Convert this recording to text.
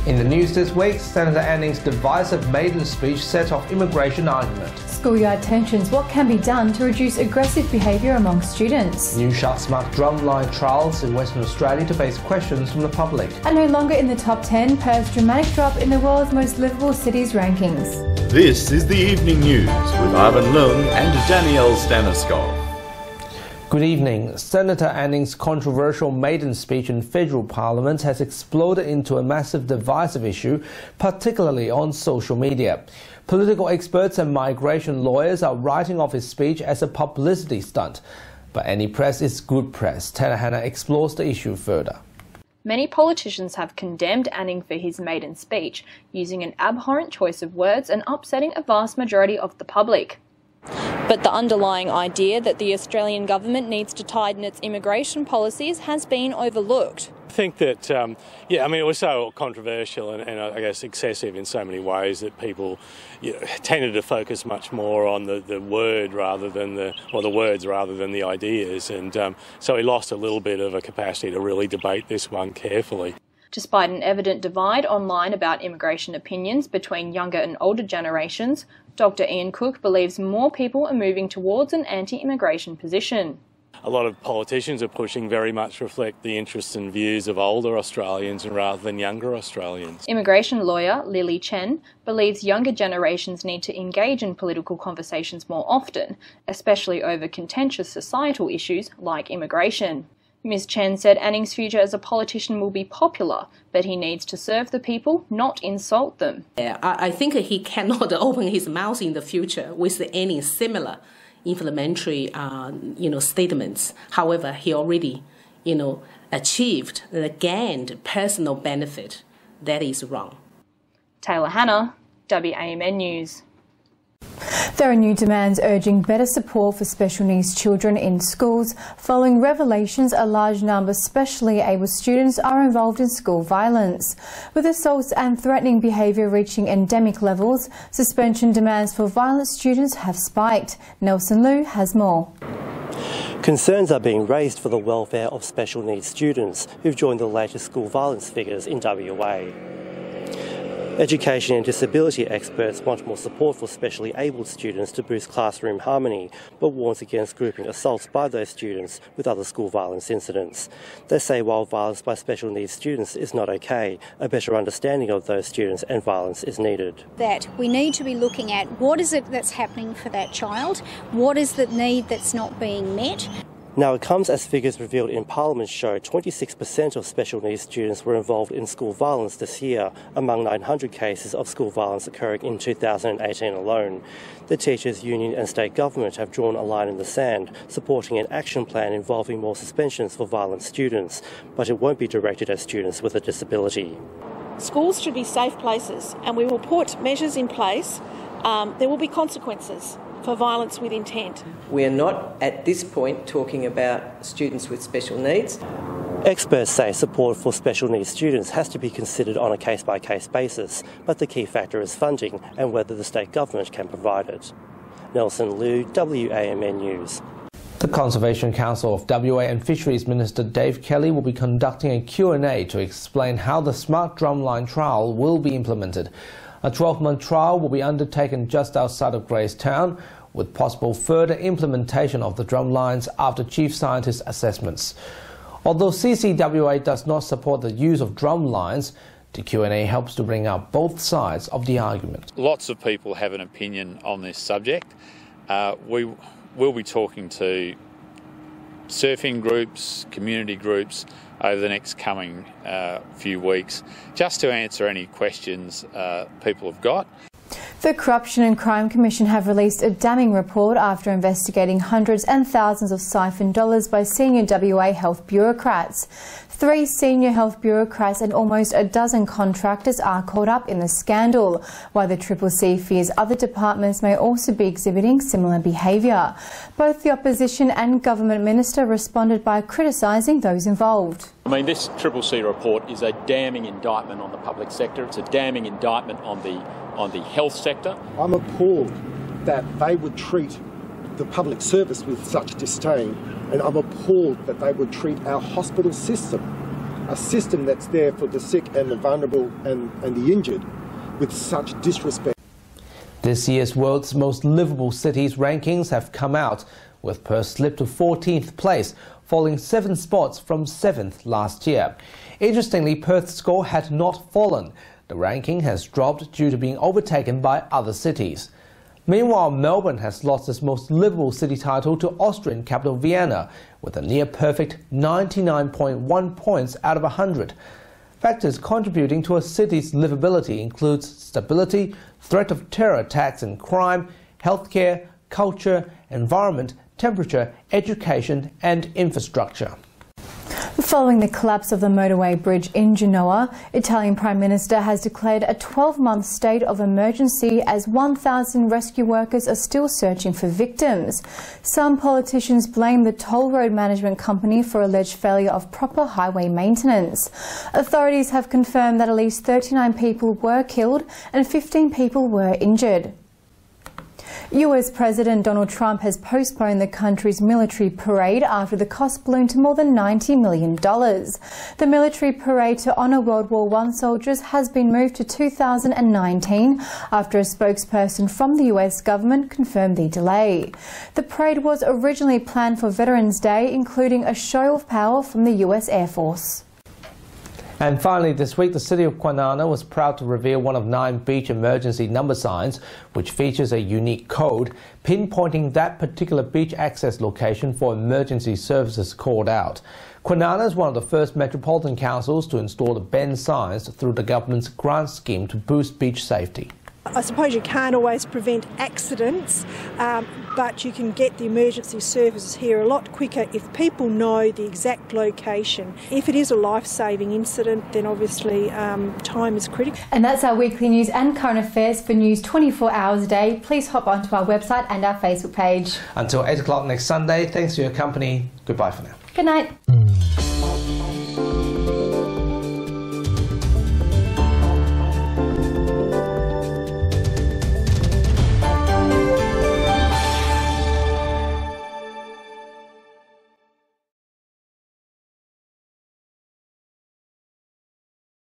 In the news this week, Senator Annings' divisive maiden speech set off immigration argument. Schoolyard tensions, what can be done to reduce aggressive behaviour among students? Newcast marked drumline trials in Western Australia to face questions from the public. And no longer in the top 10, Perth's dramatic drop in the world's most livable cities rankings. This is the Evening News with Ivan Leung and Danielle Staniskov. Good evening. Senator Annings' controversial maiden speech in federal parliament has exploded into a massive divisive issue, particularly on social media. Political experts and migration lawyers are writing off his speech as a publicity stunt. But any press is good press. Tana Hannah explores the issue further. Many politicians have condemned Annings for his maiden speech, using an abhorrent choice of words and upsetting a vast majority of the public. But the underlying idea that the Australian government needs to tighten its immigration policies has been overlooked. I think that, it was so controversial and I guess excessive in so many ways that people tended to focus much more on the word rather than the words rather than the ideas, and so he lost a little bit of a capacity to really debate this one carefully. Despite an evident divide online about immigration opinions between younger and older generations, Dr. Ian Cook believes more people are moving towards an anti-immigration position. A lot of politicians are pushing very much reflect the interests and views of older Australians rather than younger Australians. Immigration lawyer Lily Chen believes younger generations need to engage in political conversations more often, especially over contentious societal issues like immigration. Ms Chen said Annings' future as a politician will be popular, but he needs to serve the people, not insult them. I think he cannot open his mouth in the future with any similar inflammatory statements. However, he already achieved and gained personal benefit. That is wrong. Taylor Hannah, WAMN News. There are new demands urging better support for special needs children in schools following revelations a large number of specially able students are involved in school violence. With assaults and threatening behaviour reaching endemic levels, suspension demands for violent students have spiked. Nelson Liu has more. Concerns are being raised for the welfare of special needs students who've joined the latest school violence figures in WA. Education and disability experts want more support for specially abled students to boost classroom harmony, but warns against grouping assaults by those students with other school violence incidents. They say while violence by special needs students is not okay, a better understanding of those students and violence is needed. That we need to be looking at what is it that's happening for that child, what is the need that's not being met. Now it comes as figures revealed in Parliament show 26% of special needs students were involved in school violence this year, among 900 cases of school violence occurring in 2018 alone. The Teachers' Union and State Government have drawn a line in the sand, supporting an action plan involving more suspensions for violent students, but it won't be directed at students with a disability. Schools should be safe places, and we will put measures in place. There will be consequences for violence with intent. We are not at this point talking about students with special needs. Experts say support for special needs students has to be considered on a case-by-case basis, but the key factor is funding and whether the state government can provide it. Nelson Liu, WAMN News. The Conservation Council of WA and Fisheries Minister Dave Kelly will be conducting a Q&A to explain how the smart drumline trial will be implemented. A 12-month trial will be undertaken just outside of Gracetown, with possible further implementation of the drumlines after Chief Scientist assessments. Although CCWA does not support the use of drumlines, the Q&A helps to bring out both sides of the argument. Lots of people have an opinion on this subject. We will be talking to surfing groups, community groups over the next coming few weeks, just to answer any questions people have got. The Corruption and Crime Commission have released a damning report after investigating hundreds and thousands of siphoned dollars by senior WA health bureaucrats. 3 senior health bureaucrats and almost a dozen contractors are caught up in the scandal, while the CCC fears other departments may also be exhibiting similar behaviour. Both the opposition and government minister responded by criticising those involved. I mean, this CCC report is a damning indictment on the public sector. It's a damning indictment on the health sector. I'm appalled that they would treat the public service with such disdain, and I'm appalled that they would treat our hospital system a system that's there for the sick and the vulnerable and the injured with such disrespect. This year's World's Most Livable Cities rankings have come out, with Perth slipped to 14th place, falling 7 spots from 7th last year. Interestingly, Perth's score had not fallen. The ranking has dropped due to being overtaken by other cities. Meanwhile, Melbourne has lost its Most Livable City title to Austrian capital Vienna, with a near-perfect 99.1 points out of 100. Factors contributing to a city's livability includes stability, threat of terror attacks and crime, healthcare, culture, environment, temperature, education and infrastructure. Following the collapse of the motorway bridge in Genoa, Italian Prime Minister has declared a 12-month state of emergency as 1,000 rescue workers are still searching for victims. Some politicians blame the toll road management company for alleged failure of proper highway maintenance. Authorities have confirmed that at least 39 people were killed and 15 people were injured. US President Donald Trump has postponed the country's military parade after the cost ballooned to more than $90 million. The military parade to honour World War I soldiers has been moved to 2019 after a spokesperson from the US government confirmed the delay. The parade was originally planned for Veterans Day, including a show of power from the US Air Force. And finally, this week, the city of Kwinana was proud to reveal one of 9 beach emergency number signs, which features a unique code pinpointing that particular beach access location for emergency services called out. Kwinana is one of the first metropolitan councils to install the bend signs through the government's grant scheme to boost beach safety. I suppose you can't always prevent accidents, but you can get the emergency services here a lot quicker if people know the exact location. If it is a life-saving incident, then obviously time is critical. And that's our weekly news and current affairs. For news 24 hours a day, please hop onto our website and our Facebook page. Until 8 o'clock next Sunday, thanks for your company. Goodbye for now. Good night.